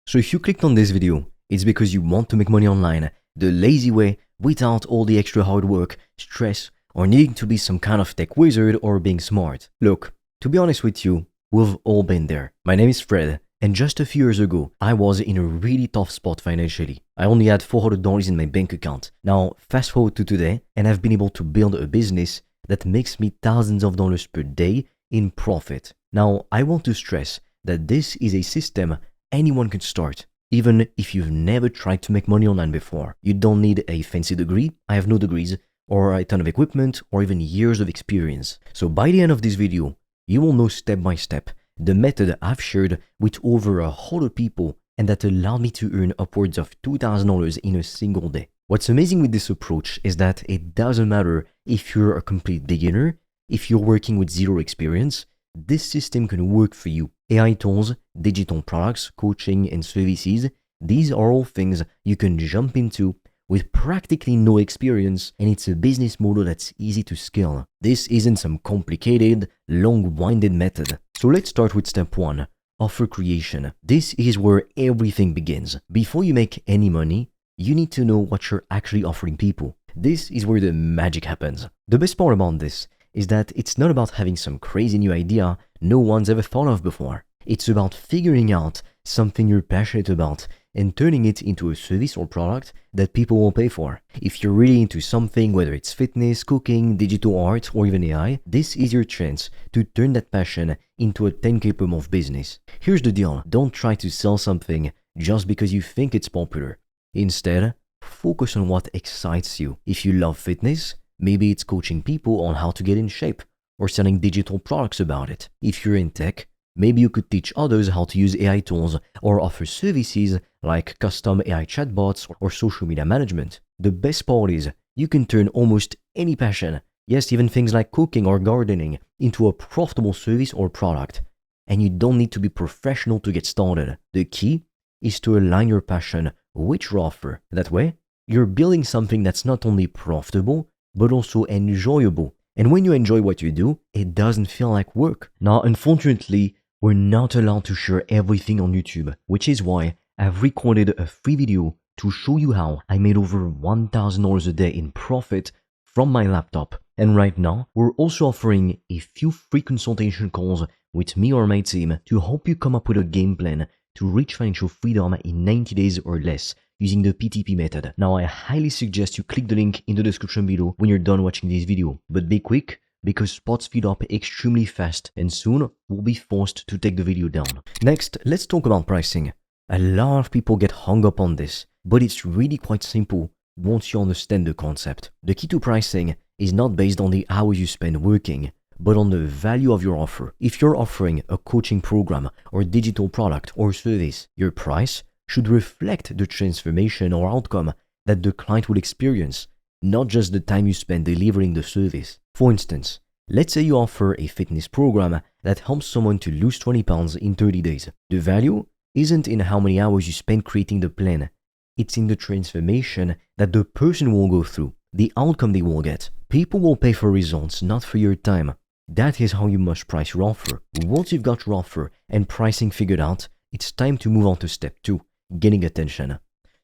So if you clicked on this video, it's because you want to make money online the lazy way without all the extra hard work, stress, or needing to be some kind of tech wizard or being smart. Look, to be honest with you, we've all been there. My name is Fred, and just a few years ago, I was in a really tough spot financially. I only had $400 in my bank account. Now, fast forward to today, and I've been able to build a business that makes me thousands of dollars per day in profit. Now, I want to stress that this is a system anyone can start, even if you've never tried to make money online before. You don't need a fancy degree, I have no degrees, or a ton of equipment, or even years of experience. So by the end of this video, you will know step by step the method I've shared with over 100 people and that allowed me to earn upwards of $2,000 in a single day. What's amazing with this approach is that it doesn't matter if you're a complete beginner, if you're working with zero experience, this system can work for you. AI tools, digital products, coaching, and services, these are all things you can jump into with practically no experience, and it's a business model that's easy to scale. This isn't some complicated, long-winded method. So let's start with step 1, offer creation. This is where everything begins. Before you make any money, you need to know what you're actually offering people. This is where the magic happens. The best part about this is that it's not about having some crazy new idea no one's ever thought of before. It's about figuring out something you're passionate about and turning it into a service or product that people will pay for. If you're really into something, whether it's fitness, cooking, digital art, or even AI, this is your chance to turn that passion into a 10K per month business. Here's the deal. Don't try to sell something just because you think it's popular. Instead, focus on what excites you. If you love fitness, maybe it's coaching people on how to get in shape or selling digital products about it. If you're in tech, maybe you could teach others how to use AI tools or offer services like custom AI chatbots or social media management. The best part is you can turn almost any passion, yes, even things like cooking or gardening, into a profitable service or product. And you don't need to be professional to get started. The key is to align your passion with your offer. That way, you're building something that's not only profitable, but also enjoyable. And when you enjoy what you do, it doesn't feel like work. Now, unfortunately, we're not allowed to share everything on YouTube, which is why I've recorded a free video to show you how I made over $1,000 a day in profit from my laptop. And right now, we're also offering a few free consultation calls with me or my team to help you come up with a game plan to reach financial freedom in 90 days or less using the PTP method. Now, I highly suggest you click the link in the description below when you're done watching this video. But be quick, because spots fill up extremely fast and soon we'll be forced to take the video down. Next, let's talk about pricing. A lot of people get hung up on this, but it's really quite simple once you understand the concept. The key to pricing is not based on the hours you spend working, but on the value of your offer. If you're offering a coaching program or digital product or service, your price should reflect the transformation or outcome that the client will experience, not just the time you spend delivering the service. For instance, let's say you offer a fitness program that helps someone to lose 20 pounds in 30 days. The value isn't in how many hours you spend creating the plan. It's in the transformation that the person will go through, the outcome they will get. People will pay for results, not for your time. That is how you must price your offer. Once you've got your offer and pricing figured out, it's time to move on to step 2, getting attention.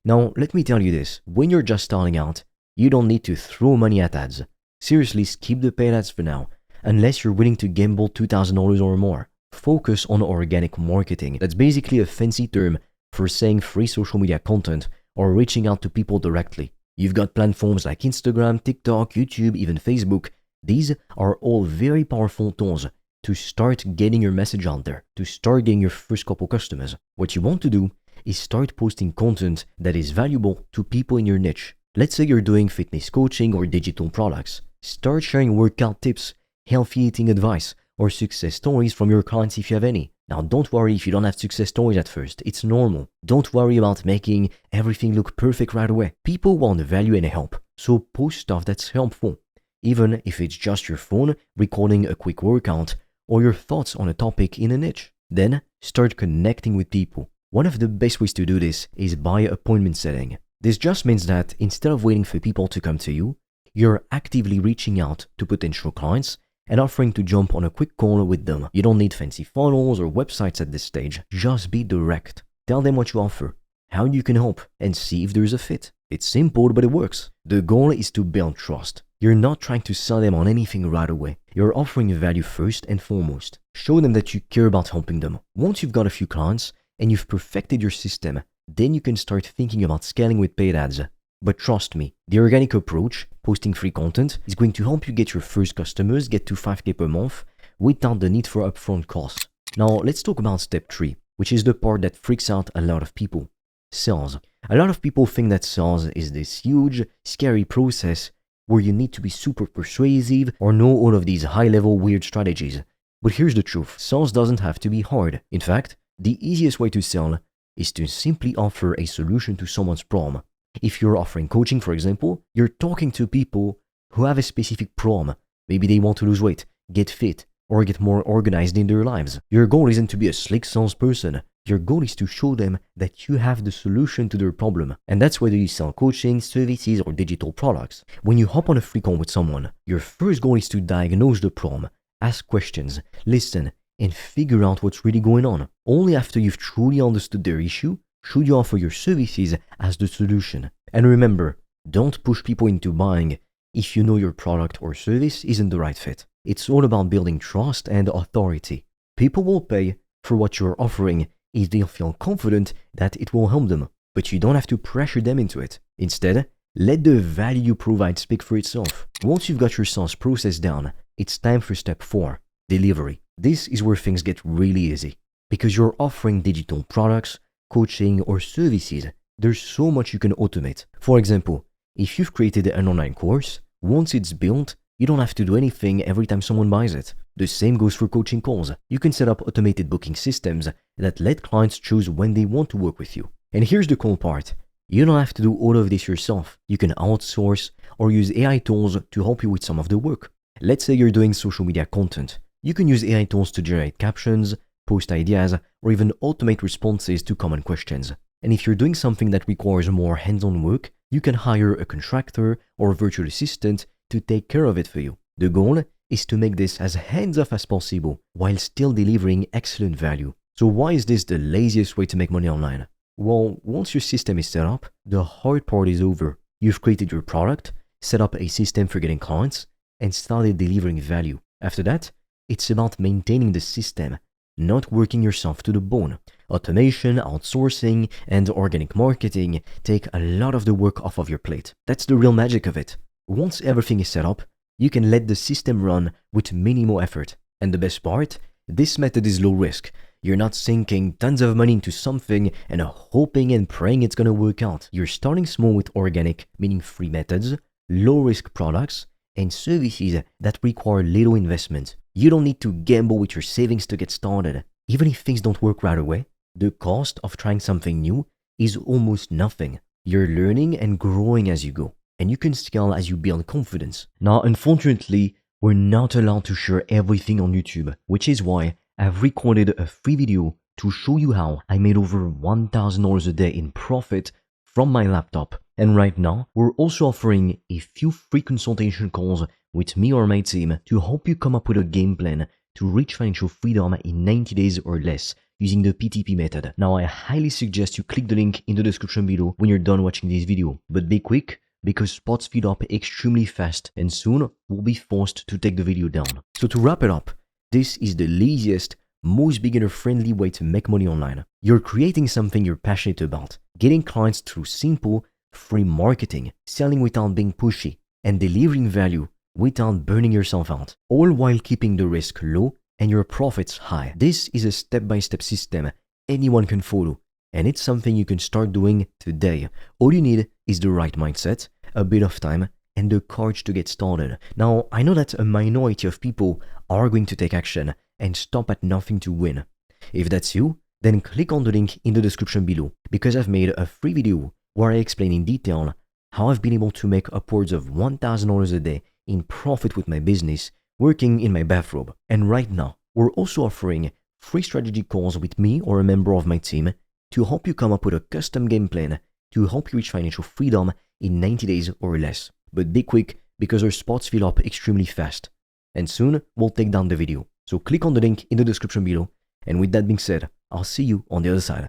Now, let me tell you this, when you're just starting out, you don't need to throw money at ads. Seriously, skip the paid ads for now, unless you're willing to gamble $2,000 or more. Focus on organic marketing. That's basically a fancy term for saying free social media content or reaching out to people directly. You've got platforms like Instagram, TikTok, YouTube, even Facebook. These are all very powerful tools to start getting your message out there, to start getting your first couple customers. What you want to do is start posting content that is valuable to people in your niche. Let's say you're doing fitness coaching or digital products. Start sharing workout tips, healthy eating advice, or success stories from your clients if you have any. Now, don't worry if you don't have success stories at first. It's normal. Don't worry about making everything look perfect right away. People want value and help, so post stuff that's helpful. Even if it's just your phone recording a quick workout or your thoughts on a topic in a niche. Then start connecting with people. One of the best ways to do this is by appointment setting. This just means that instead of waiting for people to come to you, you're actively reaching out to potential clients and offering to jump on a quick call with them. You don't need fancy funnels or websites at this stage. Just be direct. Tell them what you offer, how you can help, and see if there's a fit. It's simple, but it works. The goal is to build trust. You're not trying to sell them on anything right away. You're offering value first and foremost. Show them that you care about helping them. Once you've got a few clients and you've perfected your system, then you can start thinking about scaling with paid ads. But trust me, the organic approach, posting free content, is going to help you get your first customers, get to 5K per month, without the need for upfront costs. Now, let's talk about step 3, which is the part that freaks out a lot of people. Sales. A lot of people think that sales is this huge, scary process where you need to be super persuasive or know all of these high-level weird strategies. But here's the truth. Sales doesn't have to be hard. In fact, the easiest way to sell is to simply offer a solution to someone's problem. If you're offering coaching, for example, you're talking to people who have a specific problem. Maybe they want to lose weight, get fit, or get more organized in their lives. Your goal isn't to be a slick salesperson. Your goal is to show them that you have the solution to their problem. And that's whether you sell coaching, services, or digital products. When you hop on a free call with someone, your first goal is to diagnose the problem, ask questions, listen, and figure out what's really going on. Only after you've truly understood their issue should you offer your services as the solution. And remember, don't push people into buying if you know your product or service isn't the right fit. It's all about building trust and authority. People will pay for what you're offering if they feel confident that it will help them, but you don't have to pressure them into it. Instead, let the value you provide speak for itself. Once you've got your sales process down, it's time for step 4, delivery. This is where things get really easy. Because you're offering digital products, coaching, or services, there's so much you can automate. For example, if you've created an online course, once it's built, you don't have to do anything every time someone buys it. The same goes for coaching calls. You can set up automated booking systems that let clients choose when they want to work with you. And here's the cool part. You don't have to do all of this yourself. You can outsource or use AI tools to help you with some of the work. Let's say you're doing social media content. You can use AI tools to generate captions, post ideas, or even automate responses to common questions. And if you're doing something that requires more hands-on work, you can hire a contractor or virtual assistant to take care of it for you. The goal is to make this as hands-off as possible while still delivering excellent value. So why is this the laziest way to make money online? Well, once your system is set up, the hard part is over. You've created your product, set up a system for getting clients, and started delivering value. After that, it's about maintaining the system, not working yourself to the bone. Automation, outsourcing, and organic marketing take a lot of the work off of your plate. That's the real magic of it. Once everything is set up, you can let the system run with minimal effort. And the best part, this method is low risk. You're not sinking tons of money into something and hoping and praying it's gonna work out. You're starting small with organic, meaning free methods, low risk products, and services that require little investment. You don't need to gamble with your savings to get started. Even if things don't work right away, the cost of trying something new is almost nothing. You're learning and growing as you go, and you can scale as you build confidence. Now, unfortunately, we're not allowed to share everything on YouTube, which is why I've recorded a free video to show you how I made over $1,000 a day in profit from my laptop. And right now, we're also offering a few free consultation calls with me or my team to help you come up with a game plan to reach financial freedom in 90 days or less using the PTP method. Now, I highly suggest you click the link in the description below when you're done watching this video. But be quick, because spots fill up extremely fast and soon we'll be forced to take the video down. So to wrap it up, this is the laziest, most beginner-friendly way to make money online. You're creating something you're passionate about, getting clients through simple, free marketing, selling without being pushy, and delivering value without burning yourself out, all while keeping the risk low and your profits high. This is a step-by-step system anyone can follow, and it's something you can start doing today. All you need is the right mindset, a bit of time, and the courage to get started. Now, I know that a minority of people are going to take action and stop at nothing to win. If that's you, then click on the link in the description below, because I've made a free video where I explain in detail how I've been able to make upwards of $1,000 a day in profit with my business working in my bathrobe. And right now, we're also offering free strategy calls with me or a member of my team to help you come up with a custom game plan to help you reach financial freedom in 90 days or less. But be quick, because our spots fill up extremely fast. And soon, we'll take down the video. So click on the link in the description below. And with that being said, I'll see you on the other side.